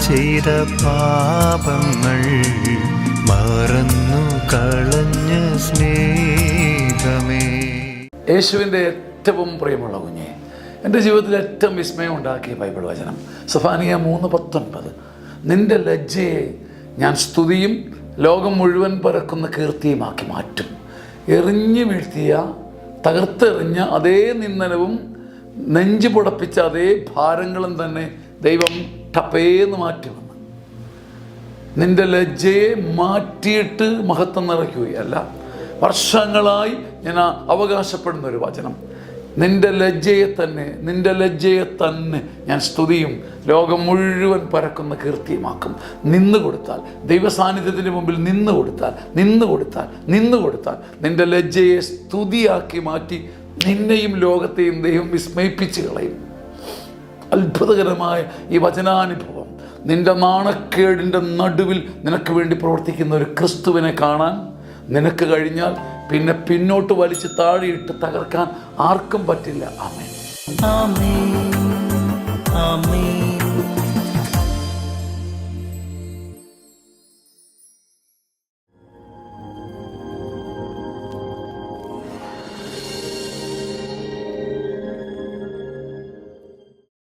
ചെയ്ത പാപങ്ങൾ മറന്നു കളഞ്ഞ സ്നേഹമേ. യേശുവിൻ്റെ ഏറ്റവും പ്രിയമുള്ള കുഞ്ഞെ, എൻ്റെ ജീവിതത്തിൽ ഏറ്റവും വിസ്മയം ഉണ്ടാക്കിയ ബൈബിൾ വചനം സഫാനിയ 3:19. നിന്റെ ലജ്ജയെ ഞാൻ സ്തുതിയും ലോകം മുഴുവൻ പരക്കുന്ന കീർത്തിയുമാക്കി മാറ്റും. എറിഞ്ഞു വീഴ്ത്തിയ, തകർത്തെറിഞ്ഞ അതേ നിന്ദനവും നെഞ്ചു പുടപ്പിച്ച അതേ ഭാരങ്ങളും തന്നെ ദൈവം ടപ്പേന്ന് മാറ്റുമെന്ന്. നിന്റെ ലജ്ജയെ മാറ്റിയിട്ട് മഹത്വം നിറയ്ക്കുകയല്ല. വർഷങ്ങളായി ഞാൻ അവകാശപ്പെടുന്ന ഒരു വചനം, നിന്റെ ലജ്ജയെ തന്നെ ഞാൻ സ്തുതിയും ലോകം മുഴുവൻ പരക്കുന്ന കീർത്തിയുമാക്കും. നിന്നുകൊടുത്താൽ, ദൈവസാന്നിധ്യത്തിൻ്റെ മുമ്പിൽ നിന്നുകൊടുത്താൽ നിന്റെ ലജ്ജയെ സ്തുതിയാക്കി മാറ്റി നിന്നെയും ലോകത്തെയും ദൈവം വിസ്മയിപ്പിച്ച് കളയും. അത്ഭുതകരമായ ഈ വചനാനുഭവം, നിന്റെ നാണക്കേടിൻ്റെ നടുവിൽ നിനക്ക് വേണ്ടി പ്രവർത്തിക്കുന്ന ഒരു ക്രിസ്തുവിനെ കാണാൻ നിനക്ക് കഴിഞ്ഞാൽ പിന്നെ പിന്നോട്ട് വലിച്ച് താഴെയിട്ട് തകർക്കാൻ ആർക്കും പറ്റില്ല. ആമേൻ. ആമേൻ. ആമേൻ.